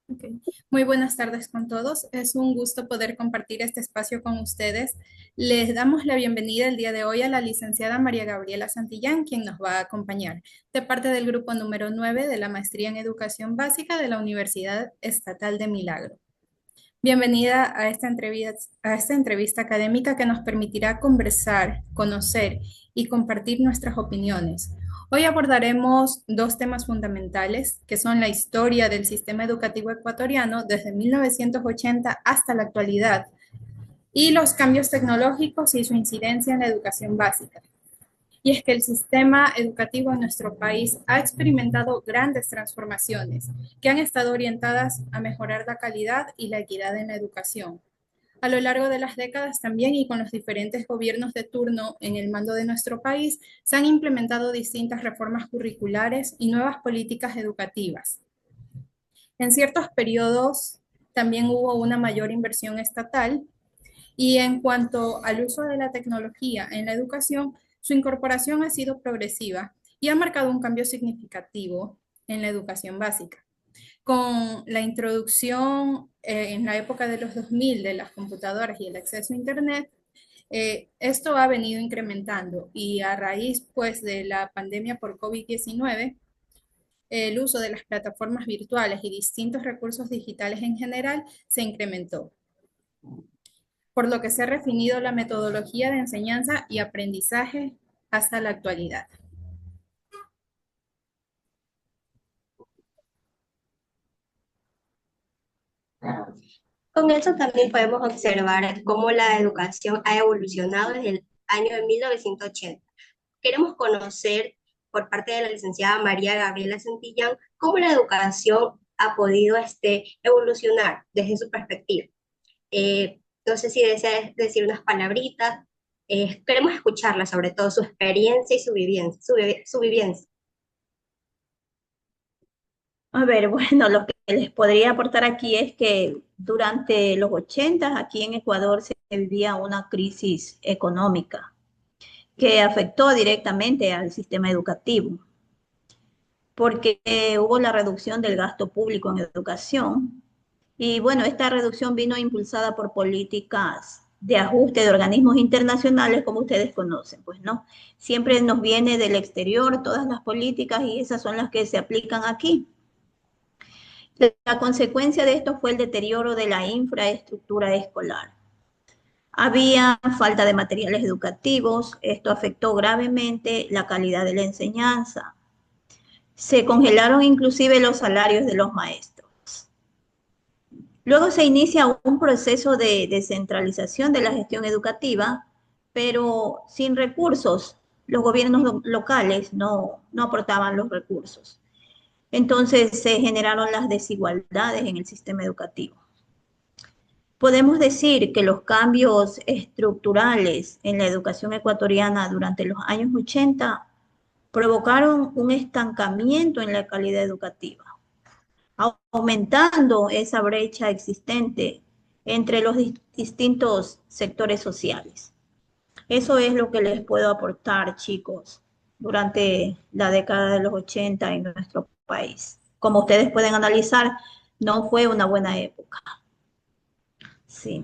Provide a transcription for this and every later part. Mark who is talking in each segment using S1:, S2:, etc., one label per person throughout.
S1: Ok. Muy buenas tardes con todos. Es un gusto poder compartir este espacio con ustedes. Les damos la bienvenida el día de hoy a la licenciada María Gabriela Santillán, quien nos va a acompañar de parte del grupo número 9 de la Maestría en Educación Básica de la Universidad Estatal de Milagro. Bienvenida a esta entrevista académica que nos permitirá conversar, conocer y compartir nuestras opiniones. Hoy abordaremos dos temas fundamentales, que son la historia del sistema educativo ecuatoriano desde 1980 hasta la actualidad y los cambios tecnológicos y su incidencia en la educación básica. Y es que el sistema educativo en nuestro país ha experimentado grandes transformaciones que han estado orientadas a mejorar la calidad y la equidad en la educación. A lo largo de las décadas también y con los diferentes gobiernos de turno en el mando de nuestro país, se han implementado distintas reformas curriculares y nuevas políticas educativas. En ciertos periodos también hubo una mayor inversión estatal y en cuanto al uso de la tecnología en la educación, su incorporación ha sido progresiva y ha marcado un cambio significativo en la educación básica. Con la introducción en la época de los 2000 de las computadoras y el acceso a Internet, esto ha venido incrementando y a raíz pues de la pandemia por COVID-19, el uso de las plataformas virtuales y distintos recursos digitales en general se incrementó, por lo que se ha definido la metodología de enseñanza y aprendizaje hasta la actualidad.
S2: Con eso también podemos observar cómo la educación ha evolucionado desde el año de 1980. Queremos conocer por parte de la licenciada María Gabriela Santillán cómo la educación ha podido evolucionar desde su perspectiva. No sé si desea decir unas palabritas. Queremos escucharla, sobre todo su experiencia y su vivencia. Su vivencia.
S3: A ver, bueno, lo que les podría aportar aquí es que durante los 80 aquí en Ecuador se vivía una crisis económica que afectó directamente al sistema educativo, porque hubo la reducción del gasto público en educación. Y bueno, esta reducción vino impulsada por políticas de ajuste de organismos internacionales, como ustedes conocen, pues no. Siempre nos viene del exterior todas las políticas y esas son las que se aplican aquí. La consecuencia de esto fue el deterioro de la infraestructura escolar. Había falta de materiales educativos, esto afectó gravemente la calidad de la enseñanza. Se congelaron inclusive los salarios de los maestros. Luego se inicia un proceso de descentralización de la gestión educativa, pero sin recursos. Los gobiernos locales no aportaban los recursos. Entonces se generaron las desigualdades en el sistema educativo. Podemos decir que los cambios estructurales en la educación ecuatoriana durante los años 80 provocaron un estancamiento en la calidad educativa, aumentando esa brecha existente entre los distintos sectores sociales. Eso es lo que les puedo aportar, chicos, durante la década de los 80 en nuestro país. Como ustedes pueden analizar, no fue una buena época. Sí.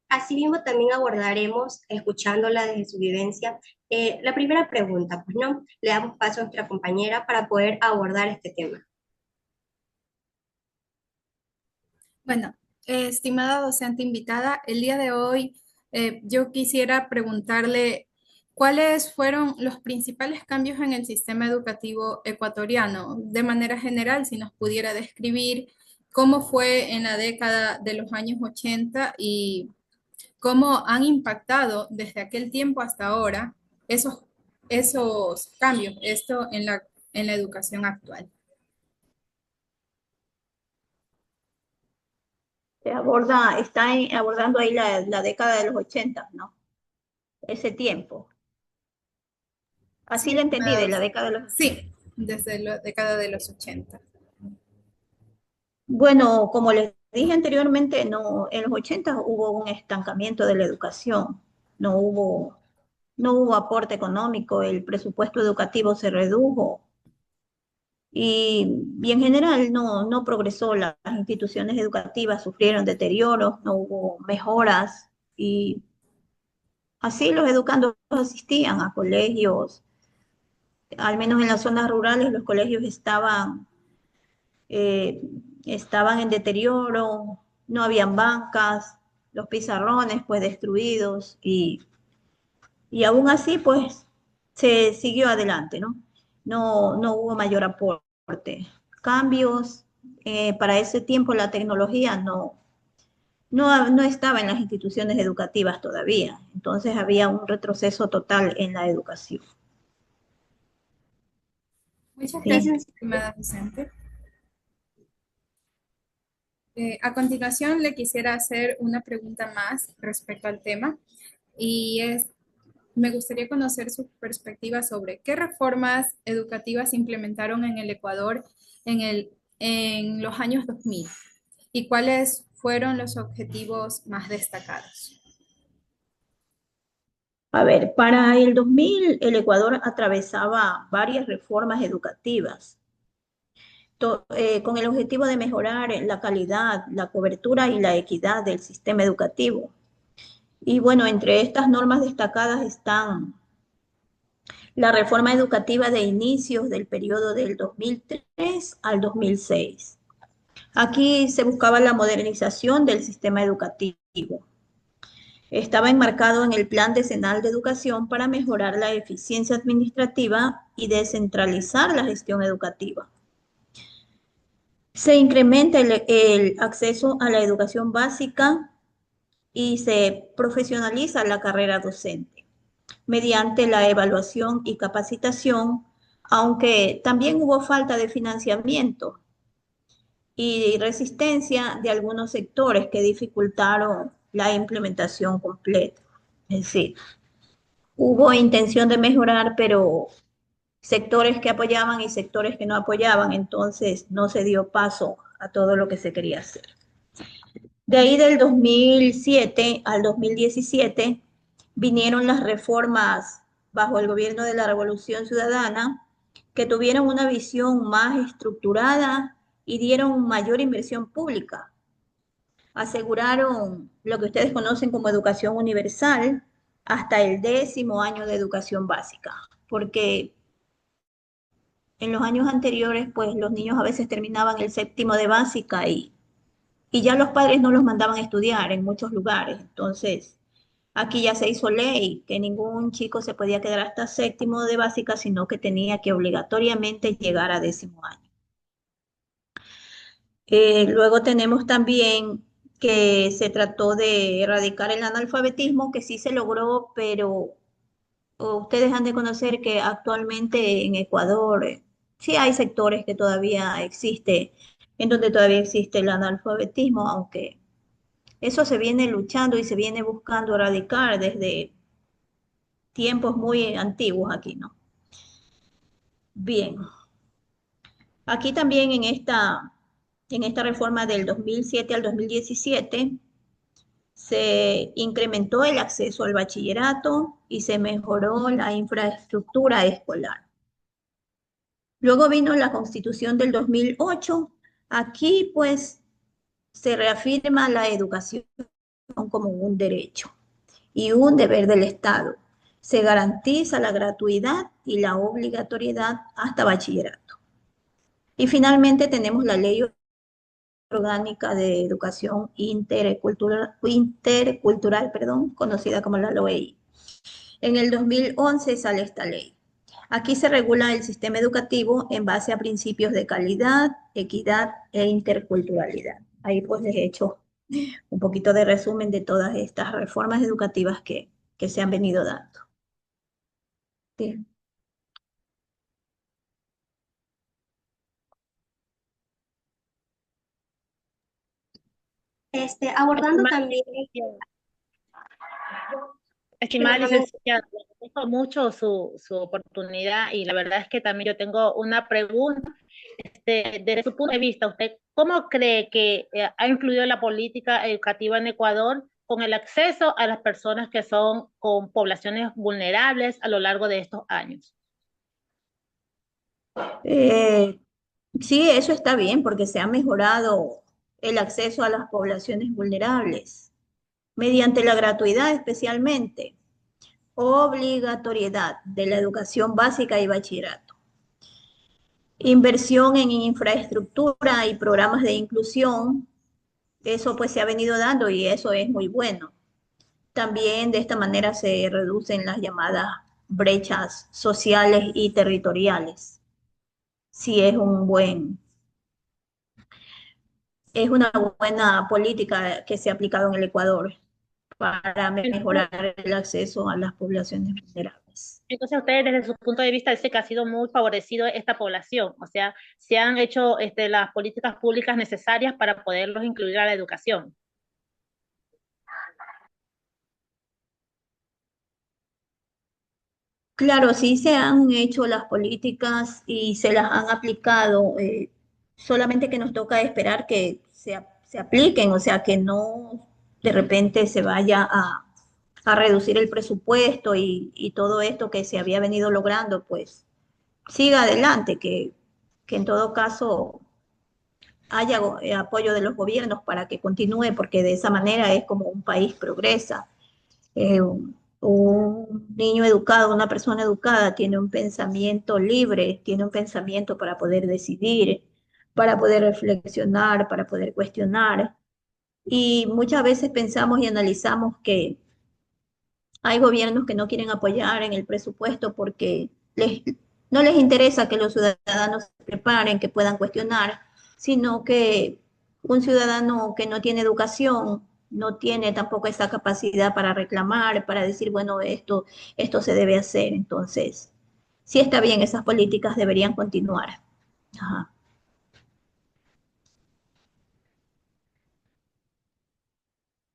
S2: Asimismo, también abordaremos, escuchándola desde su vivencia, la primera pregunta, pues no, le damos paso a nuestra compañera para poder abordar este tema.
S1: Bueno, estimada docente invitada, el día de hoy yo quisiera preguntarle cuáles fueron los principales cambios en el sistema educativo ecuatoriano. De manera general, si nos pudiera describir cómo fue en la década de los años 80 y cómo han impactado desde aquel tiempo hasta ahora esos, esos cambios, esto en la educación actual.
S3: Abordando ahí la década de los 80, ¿no? Ese tiempo.
S1: Sí,
S3: Así lo entendí,
S1: estimada
S3: de la
S1: docente.
S3: década de los 80.
S1: Sí, desde la década de los 80.
S3: Bueno, como les dije anteriormente, no, en los 80 hubo un estancamiento de la educación, no hubo, no hubo aporte económico, el presupuesto educativo se redujo, y en general no progresó. Las instituciones educativas sufrieron deterioros, no hubo mejoras y así los educandos asistían a colegios, al menos en las zonas rurales los colegios eh, estaban en deterioro, no habían bancas, los pizarrones pues destruidos y aún así pues se siguió adelante, ¿no? No hubo mayor aporte. Cambios, para ese tiempo la tecnología no estaba en las instituciones educativas todavía, entonces había un retroceso total en la educación.
S1: Muchas gracias,
S3: Sí.
S2: Licenciada,
S1: estimada docente. A continuación, le quisiera hacer una pregunta más respecto al tema y me gustaría conocer su perspectiva sobre qué reformas educativas se implementaron en el Ecuador en los años 2000 y cuáles fueron los objetivos más destacados.
S3: A ver, para el 2000 el Ecuador atravesaba varias reformas educativas con el objetivo de mejorar la calidad, la cobertura y la equidad del sistema educativo. Y bueno, entre estas normas destacadas están la reforma educativa de inicios del periodo del 2003 al 2006. Aquí se buscaba la modernización del sistema educativo. Estaba enmarcado en el Plan Decenal de Educación para mejorar la eficiencia administrativa y descentralizar la gestión educativa. Se incrementa el acceso a la educación básica y se profesionaliza la carrera docente mediante la evaluación y capacitación, aunque también hubo falta de financiamiento y resistencia de algunos sectores que dificultaron la implementación completa. Es decir, hubo intención de mejorar, pero sectores que apoyaban y sectores que no apoyaban, entonces no se dio paso a todo lo que se quería hacer. De ahí del 2007 al 2017 vinieron las reformas bajo el gobierno de la Revolución Ciudadana que tuvieron una visión más estructurada y dieron mayor inversión pública. Aseguraron lo que ustedes conocen como educación universal hasta el 10º año de educación básica, porque en los años anteriores, pues los niños a veces terminaban el 7º de básica y ya los padres no los mandaban a estudiar en muchos lugares. Entonces, aquí ya se hizo ley que ningún chico se podía quedar hasta 7º de básica, sino que tenía que obligatoriamente llegar a 10º año. Luego tenemos también que se trató de erradicar el analfabetismo, que sí se logró, pero ustedes han de conocer que actualmente en Ecuador sí hay sectores que todavía existe, en donde todavía existe el analfabetismo, aunque eso se viene luchando y se viene buscando erradicar desde tiempos muy antiguos aquí, ¿no? Bien, aquí también en esta reforma del 2007 al 2017 se incrementó el acceso al bachillerato y se mejoró la infraestructura escolar. Luego vino la Constitución del 2008. Aquí pues se reafirma la educación como un derecho y un deber del Estado. Se garantiza la gratuidad y la obligatoriedad hasta bachillerato. Y finalmente tenemos la Ley Orgánica de Educación Intercultural, conocida como la LOEI. En el 2011 sale esta ley. Aquí se regula el sistema educativo en base a principios de calidad, equidad e interculturalidad. Ahí pues les he hecho un poquito de resumen de todas estas reformas educativas que se han venido dando. Sí.
S2: abordando
S4: Estimada
S2: también,
S4: licenciada, estimada
S2: perdóname,
S4: licenciada, le agradezco mucho su oportunidad y la verdad es que también yo tengo una pregunta. Desde su punto de vista, ¿usted cómo cree que ha influido la política educativa en Ecuador con el acceso a las personas que son con poblaciones vulnerables a lo largo de estos años?
S3: Sí, eso está bien porque se ha mejorado el acceso a las poblaciones vulnerables mediante la gratuidad especialmente, obligatoriedad de la educación básica y bachillerato, inversión en infraestructura y programas de inclusión. Eso pues se ha venido dando y eso es muy bueno. También de esta manera se reducen las llamadas brechas sociales y territoriales. Sí, es una buena política que se ha aplicado en el Ecuador para
S4: Entonces,
S3: mejorar el acceso a las poblaciones vulnerables.
S4: entonces ustedes desde su punto de vista dicen que ha sido muy favorecido esta población, o sea, se han hecho las políticas públicas necesarias para poderlos incluir a la educación.
S3: Claro, sí se han hecho las políticas y se las han aplicado, solamente que nos toca esperar que se apliquen, o sea, que no de repente se vaya a reducir el presupuesto y todo esto que se había venido logrando, pues siga adelante, que en todo caso haya apoyo de los gobiernos para que continúe, porque de esa manera es como un país progresa. Un niño educado, una persona educada tiene un pensamiento libre, tiene un pensamiento para poder decidir, para poder reflexionar, para poder cuestionar. Y muchas veces pensamos y analizamos que hay gobiernos que no quieren apoyar en el presupuesto porque no les interesa que los ciudadanos se preparen, que puedan cuestionar, sino que un ciudadano que no tiene educación no tiene tampoco esa capacidad para reclamar, para decir, bueno, esto se debe hacer. Entonces, sí está bien, esas políticas deberían continuar. Ajá.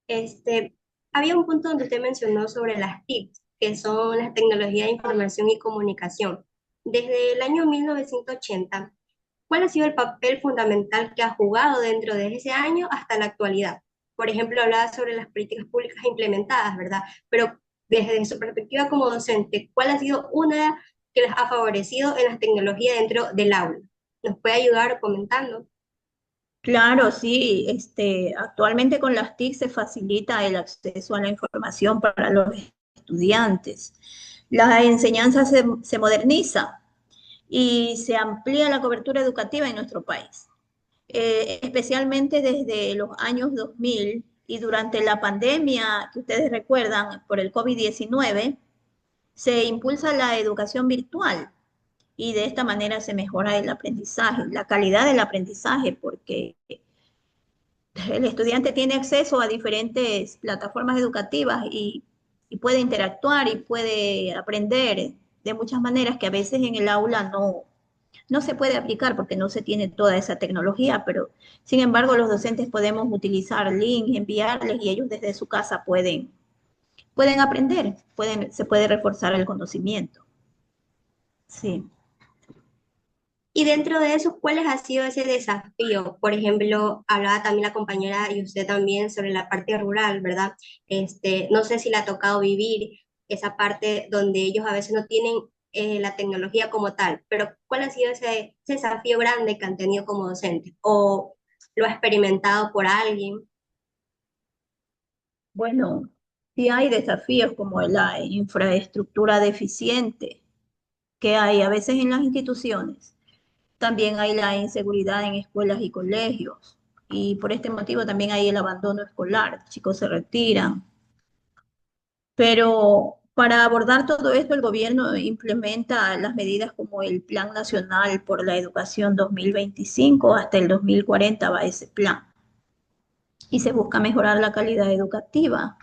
S2: Este, había un punto donde usted mencionó sobre las TIC, que son las tecnologías de información y comunicación. Desde el año 1980, ¿cuál ha sido el papel fundamental que ha jugado dentro de ese año hasta la actualidad? Por ejemplo, hablaba sobre las políticas públicas implementadas, ¿verdad? Pero desde su perspectiva como docente, ¿cuál ha sido una que les ha favorecido en las tecnologías dentro del aula? ¿Nos puede ayudar comentando?
S3: Claro, sí, actualmente con las TIC se facilita el acceso a la información para los estudiantes. La enseñanza se moderniza y se amplía la cobertura educativa en nuestro país, especialmente desde los años 2000 y durante la pandemia que ustedes recuerdan por el COVID-19, se impulsa la educación virtual y de esta manera se mejora el aprendizaje, la calidad del aprendizaje, porque el estudiante tiene acceso a diferentes plataformas educativas y puede interactuar y puede aprender de muchas maneras que a veces en el aula no se puede aplicar porque no se tiene toda esa tecnología, pero sin embargo los docentes podemos utilizar links, enviarles y ellos desde su casa pueden aprender, se puede reforzar el conocimiento. Sí.
S2: Y dentro de eso, ¿cuáles ha sido ese desafío? Por ejemplo, hablaba también la compañera y usted también sobre la parte rural, ¿verdad? No sé si le ha tocado vivir esa parte donde ellos a veces no tienen la tecnología como tal, pero ¿cuál ha sido ese desafío grande que han tenido como docentes? ¿O lo ha experimentado por alguien?
S3: Bueno, sí hay desafíos como la infraestructura deficiente que hay a veces en las instituciones. También hay la inseguridad en escuelas y colegios. Y por este motivo también hay el abandono escolar. Chicos se retiran. Pero para abordar todo esto, el gobierno implementa las medidas como el Plan Nacional por la Educación 2025, hasta el 2040 va ese plan. Y se busca mejorar la calidad educativa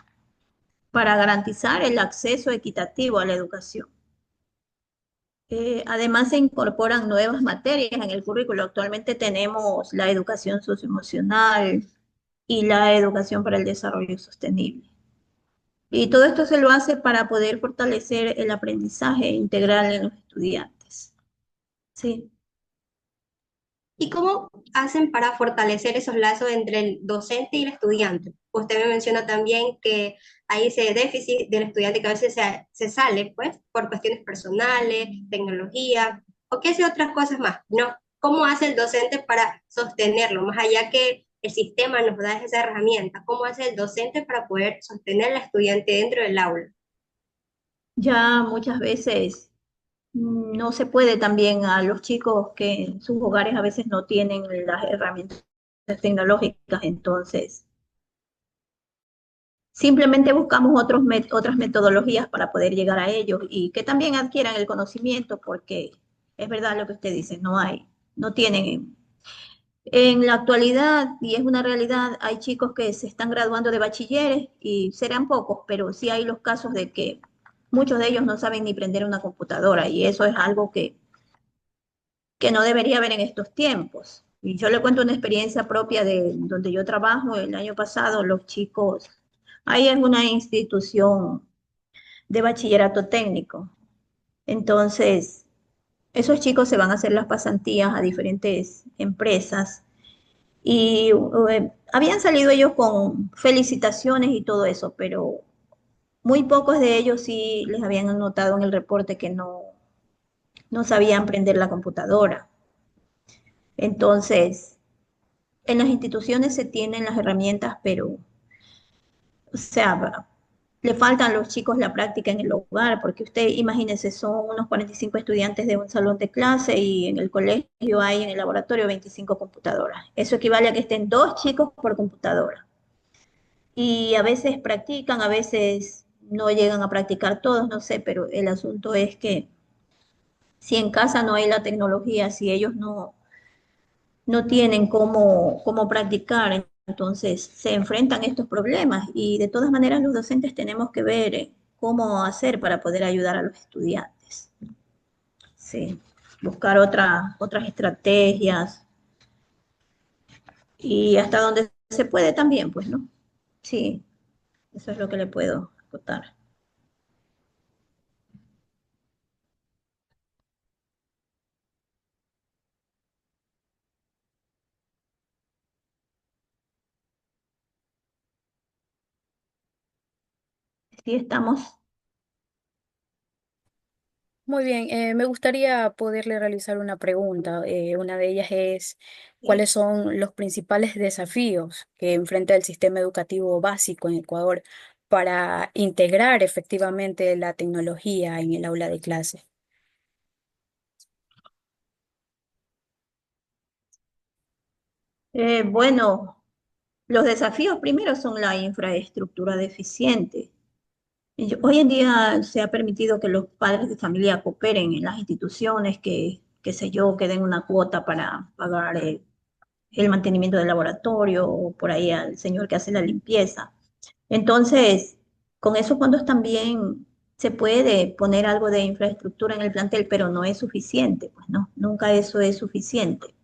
S3: para garantizar el acceso equitativo a la educación. Además, se incorporan nuevas materias en el currículo. Actualmente tenemos la educación socioemocional y la educación para el desarrollo sostenible. Y todo esto se lo hace para poder fortalecer el aprendizaje integral en los estudiantes. Sí.
S2: ¿Y cómo hacen para fortalecer esos lazos entre el docente y el estudiante? Usted me menciona también que hay ese déficit del estudiante que a veces se sale, pues, por cuestiones personales, tecnología, o qué sé otras cosas más, ¿no? ¿Cómo hace el docente para sostenerlo? Más allá que el sistema nos da esa herramienta, ¿cómo hace el docente para poder sostener al estudiante dentro del aula?
S3: Ya muchas veces no se puede también a los chicos que en sus hogares a veces no tienen las herramientas tecnológicas, entonces simplemente buscamos otras metodologías para poder llegar a ellos y que también adquieran el conocimiento, porque es verdad lo que usted dice, no tienen. En la actualidad, y es una realidad, hay chicos que se están graduando de bachilleres y serán pocos, pero sí hay los casos de que muchos de ellos no saben ni prender una computadora y eso es algo que no debería haber en estos tiempos. Y yo le cuento una experiencia propia de donde yo trabajo el año pasado, los chicos, ahí es una institución de bachillerato técnico. Entonces, esos chicos se van a hacer las pasantías a diferentes empresas y habían salido ellos con felicitaciones y todo eso, pero muy pocos de ellos sí les habían anotado en el reporte que no sabían prender la computadora. Entonces, en las instituciones se tienen las herramientas, pero, o sea, le faltan a los chicos la práctica en el hogar, porque usted imagínese, son unos 45 estudiantes de un salón de clase y en el colegio hay en el laboratorio 25 computadoras. Eso equivale a que estén 2 chicos por computadora. Y a veces practican, a veces no llegan a practicar todos, no sé, pero el asunto es que si en casa no hay la tecnología, si ellos no tienen cómo practicar, entonces se enfrentan estos problemas y de todas maneras los docentes tenemos que ver cómo hacer para poder ayudar a los estudiantes. Sí, buscar otras estrategias y hasta donde se puede también, pues, ¿no? Sí, eso es lo que le puedo contar. Sí, estamos.
S5: Muy bien, me gustaría poderle realizar una pregunta. Una de ellas es, ¿cuáles son los principales desafíos que enfrenta el sistema educativo básico en Ecuador para integrar efectivamente la tecnología en el aula de clase?
S3: Bueno, los desafíos primero son la infraestructura deficiente. Hoy en día se ha permitido que los padres de familia cooperen en las instituciones, que, qué sé yo, que den una cuota para pagar el mantenimiento del laboratorio o por ahí al señor que hace la limpieza. Entonces, con esos fondos también se puede poner algo de infraestructura en el plantel, pero no es suficiente, pues no, nunca eso es suficiente.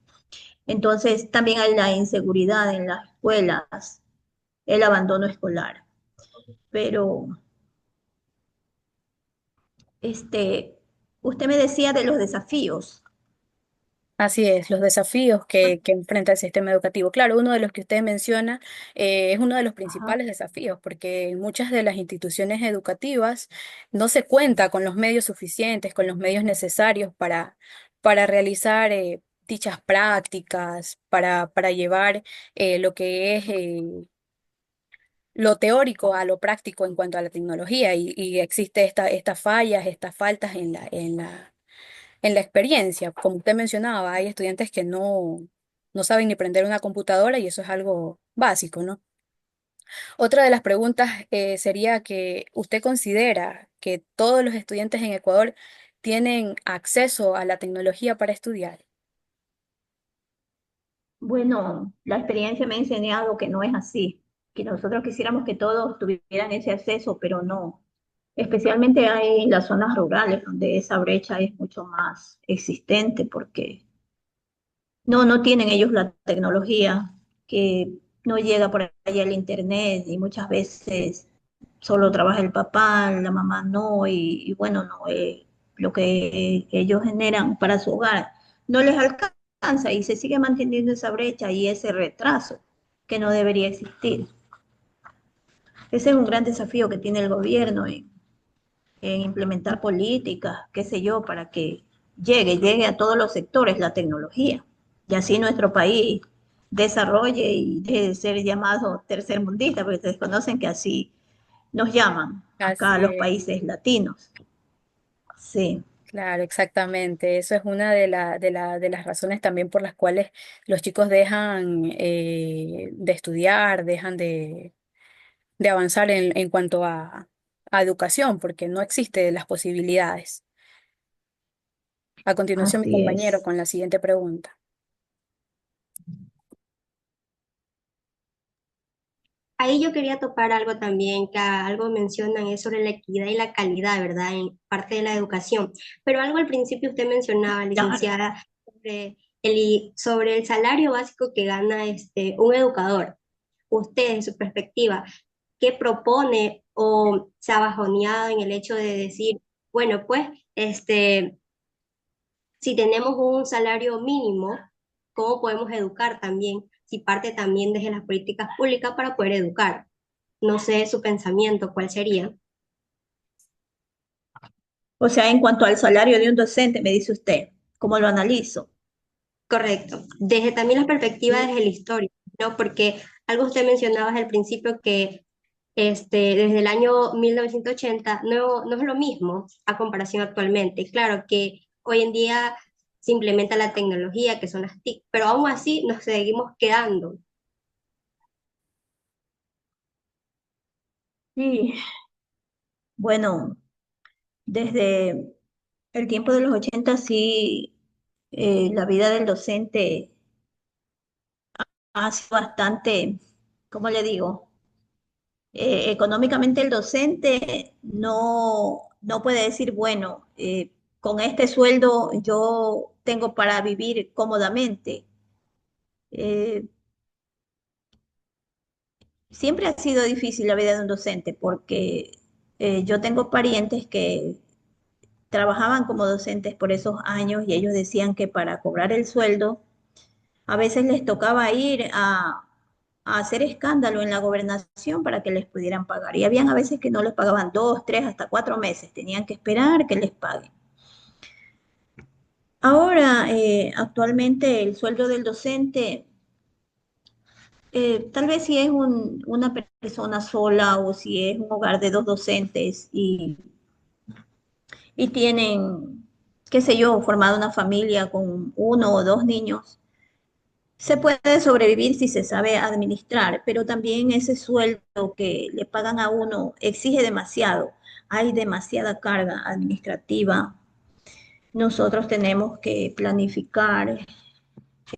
S3: Entonces, también hay la inseguridad en las escuelas, el abandono escolar. Pero, este, usted me decía de los desafíos.
S5: Así es, los desafíos que enfrenta el sistema educativo. Claro, uno de los que usted menciona es uno de los
S3: Ajá.
S5: principales desafíos, porque en muchas de las instituciones educativas no se cuenta con los medios suficientes, con los medios necesarios para realizar dichas prácticas, para llevar lo que es lo teórico a lo práctico en cuanto a la tecnología. Y existe estas fallas, estas faltas en la experiencia. Como usted mencionaba, hay estudiantes que no saben ni prender una computadora y eso es algo básico, ¿no? Otra de las preguntas sería que usted considera que todos los estudiantes en Ecuador tienen acceso a la tecnología para estudiar.
S3: Bueno, la experiencia me ha enseñado que no es así, que nosotros quisiéramos que todos tuvieran ese acceso, pero no. Especialmente hay en las zonas rurales donde esa brecha es mucho más existente porque no tienen ellos la tecnología, que no llega por ahí el internet y muchas veces solo trabaja el papá, la mamá no, y bueno, no, lo que ellos generan para su hogar no les alcanza y se sigue manteniendo esa brecha y ese retraso que no debería existir. Ese es un gran desafío que tiene el gobierno en implementar políticas, qué sé yo, para que llegue a todos los sectores la tecnología. y así nuestro país desarrolle y deje de ser llamado tercermundista, porque ustedes conocen que así nos llaman acá a
S5: Así
S3: los
S5: es.
S3: países latinos. Sí,
S5: Claro, exactamente. Eso es una de las razones también por las cuales los chicos dejan de estudiar, dejan de avanzar en cuanto a educación, porque no existen las posibilidades. A continuación, mi
S3: así
S5: compañero
S3: es.
S5: con la siguiente pregunta.
S2: Ahí yo quería topar algo también, que algo mencionan es sobre la equidad y la calidad, ¿verdad? En parte de la educación. Pero algo al principio usted mencionaba,
S3: Claro.
S2: licenciada, sobre el salario básico que gana un educador. Usted, en su perspectiva, ¿qué propone o se ha bajoneado en el hecho de decir, bueno, pues, si tenemos un salario mínimo, ¿cómo podemos educar también? Si parte también desde las políticas públicas para poder educar. No sé su pensamiento, ¿cuál sería?
S3: O sea, en cuanto al salario de un docente, me dice usted, ¿cómo lo analizo?
S2: Correcto. Desde también la perspectiva
S3: Sí.
S2: desde la historia, ¿no? Porque algo usted mencionaba desde el principio que desde el año 1980 no es lo mismo a comparación actualmente. Claro que hoy en día se implementa la tecnología, que son las TIC, pero aún así nos seguimos quedando.
S3: Sí, bueno, desde el tiempo de los 80 sí, la vida del docente ha sido bastante, ¿cómo le digo? Económicamente el docente no puede decir, bueno, con este sueldo yo tengo para vivir cómodamente. Eh, Siempre ha sido difícil la vida de un docente porque yo tengo parientes que trabajaban como docentes por esos años y ellos decían que para cobrar el sueldo a veces les tocaba ir a hacer escándalo en la gobernación para que les pudieran pagar. Y habían a veces que no les pagaban 2, 3, hasta 4 meses. Tenían que esperar que les paguen. Ahora, actualmente el sueldo del docente, tal vez si es una persona sola o si es un hogar de dos docentes y tienen, qué sé yo, formado una familia con uno o dos niños, se puede sobrevivir si se sabe administrar, pero también ese sueldo que le pagan a uno exige demasiado. Hay demasiada carga administrativa. Nosotros tenemos que planificar.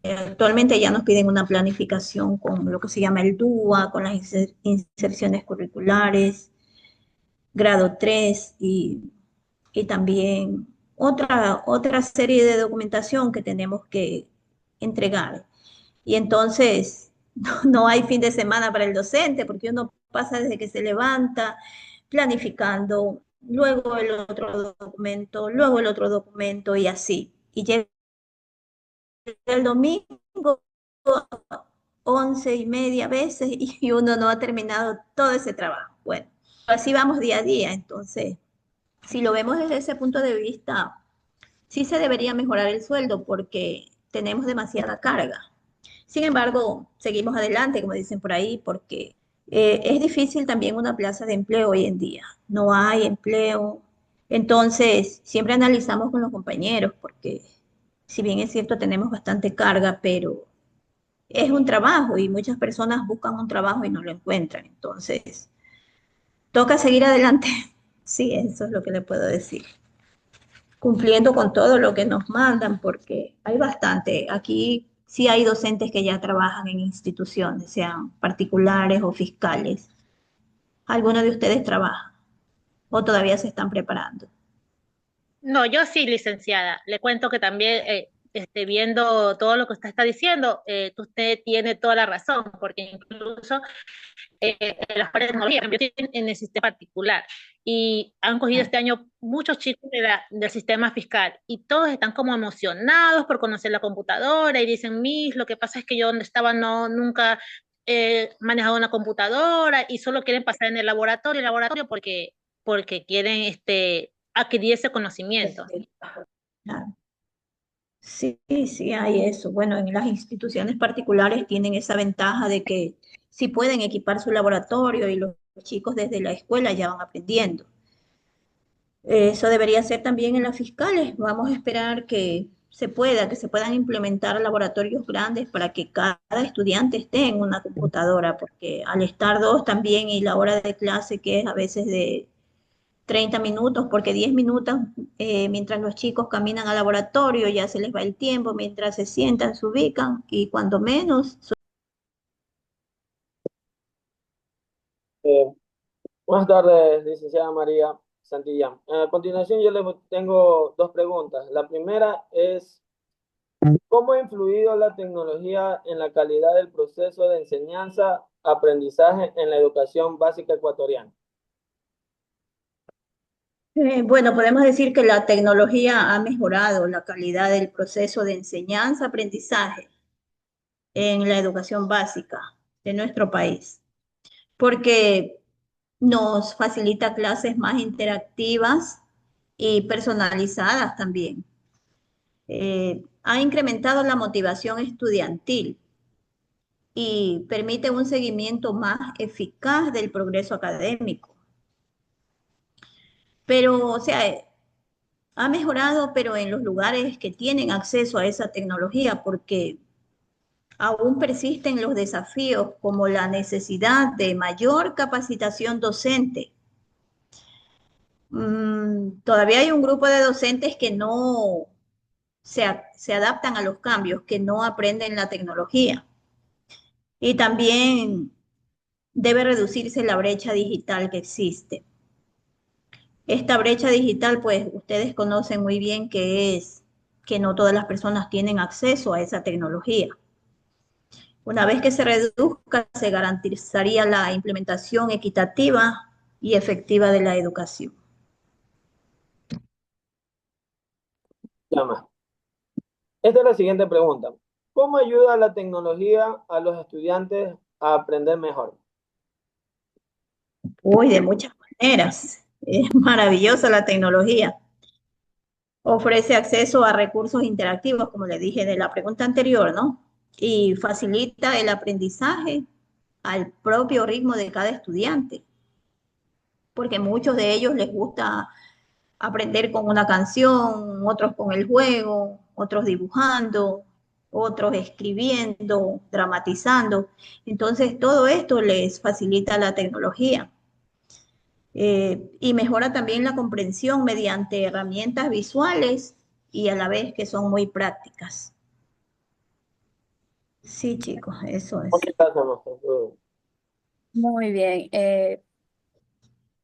S3: Actualmente ya nos piden una planificación con lo que se llama el DUA, con las inserciones curriculares, grado 3 y también otra serie de documentación que tenemos que entregar. Y entonces no hay fin de semana para el docente porque uno pasa desde que se levanta planificando, luego el otro documento y así. Y llega el domingo 11:30 veces y uno no ha terminado todo ese trabajo. Bueno, así vamos día a día. Entonces, si lo vemos desde ese punto de vista, sí se debería mejorar el sueldo porque tenemos demasiada carga. Sin embargo, seguimos adelante, como dicen por ahí, porque es difícil también una plaza de empleo hoy en día. No hay empleo. Entonces, siempre analizamos con los compañeros, porque si bien es cierto, tenemos bastante carga, pero es un trabajo y muchas personas buscan un trabajo y no lo encuentran. Entonces, toca seguir adelante. Sí, eso es lo que le puedo decir. Cumpliendo con todo lo que nos mandan, porque hay bastante. Aquí sí hay docentes que ya trabajan en instituciones, sean particulares o fiscales. ¿Alguno de ustedes trabaja o todavía se están preparando?
S4: No, yo sí, licenciada. Le cuento que también, viendo todo lo que usted está diciendo, usted tiene toda la razón, porque incluso las paredes no había, yo estoy en el sistema particular y han cogido este año muchos chicos del sistema fiscal y todos están como emocionados por conocer la computadora y dicen, Miss, lo que pasa es que yo donde estaba no, nunca he manejado una computadora y solo quieren pasar en el laboratorio porque quieren adquirir ese conocimiento.
S3: Claro. Sí, sí, hay eso. Bueno, en las instituciones particulares tienen esa ventaja de que sí pueden equipar su laboratorio y los chicos desde la escuela ya van aprendiendo. Eso debería ser también en las fiscales. Vamos a esperar que se pueda, que se puedan implementar laboratorios grandes para que cada estudiante esté en una computadora, porque al estar dos también y la hora de clase que es a veces de 30 minutos, porque 10 minutos mientras los chicos caminan al laboratorio ya se les va el tiempo, mientras se sientan, se ubican y cuando menos.
S6: Eh, Buenas tardes, licenciada María Santillán. A continuación, yo le tengo dos preguntas. La primera es, ¿cómo ha influido la tecnología en la calidad del proceso de enseñanza-aprendizaje en la educación básica ecuatoriana?
S3: Bueno, podemos decir que la tecnología ha mejorado la calidad del proceso de enseñanza-aprendizaje en la educación básica de nuestro país, porque nos facilita clases más interactivas y personalizadas también. Ha incrementado la motivación estudiantil y permite un seguimiento más eficaz del progreso académico. Pero, o sea, ha mejorado, pero en los lugares que tienen acceso a esa tecnología, porque aún persisten los desafíos como la necesidad de mayor capacitación docente. Todavía hay un grupo de docentes que no se adaptan a los cambios, que no aprenden la tecnología. Y también debe reducirse la brecha digital que existe. Esta brecha digital, pues ustedes conocen muy bien que es que no todas las personas tienen acceso a esa tecnología. Una vez que se reduzca, se garantizaría la implementación equitativa y efectiva de la educación.
S6: Llama. Esta es la siguiente pregunta. ¿Cómo ayuda la tecnología a los estudiantes a aprender mejor?
S3: Uy, de muchas maneras. Es maravillosa la tecnología. Ofrece acceso a recursos interactivos, como le dije de la pregunta anterior, ¿no? Y facilita el aprendizaje al propio ritmo de cada estudiante, porque muchos de ellos les gusta aprender con una canción, otros con el juego, otros dibujando, otros escribiendo, dramatizando. Entonces, todo esto les facilita la tecnología. Y mejora también la comprensión mediante herramientas visuales y a la vez que son muy prácticas. Sí, chicos, eso es.
S6: Muchas gracias, maestro.
S5: Muy bien.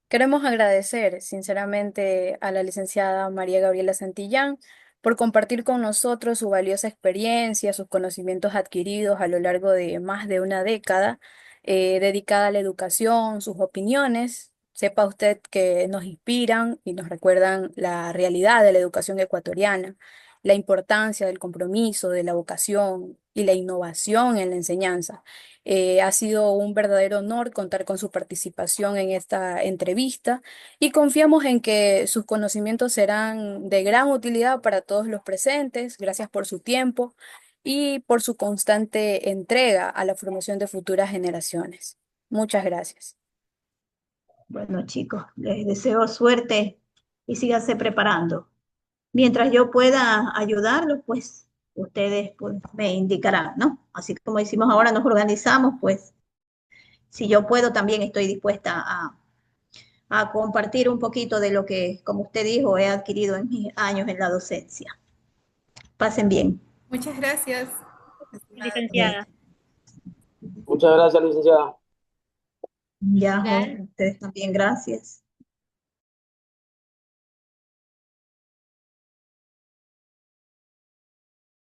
S5: Queremos agradecer sinceramente a la licenciada María Gabriela Santillán por compartir con nosotros su valiosa experiencia, sus conocimientos adquiridos a lo largo de más de una década dedicada a la educación, sus opiniones. Sepa usted que nos inspiran y nos recuerdan la realidad de la educación ecuatoriana, la importancia del compromiso, de la vocación y la innovación en la enseñanza. Ha sido un verdadero honor contar con su participación en esta entrevista y confiamos en que sus conocimientos serán de gran utilidad para todos los presentes. Gracias por su tiempo y por su constante entrega a la formación de futuras generaciones. Muchas gracias.
S3: Bueno, chicos, les deseo suerte y síganse preparando. Mientras yo pueda ayudarlos, pues ustedes pues, me indicarán, ¿no? Así como hicimos ahora, nos organizamos, pues si yo puedo, también estoy dispuesta a compartir un poquito de lo que, como usted dijo, he adquirido en mis años en la docencia. Pasen bien.
S1: Muchas gracias, estimada.
S3: Eh,
S4: Licenciada.
S6: Muchas gracias, licenciada.
S3: ya, joven, ustedes también, gracias.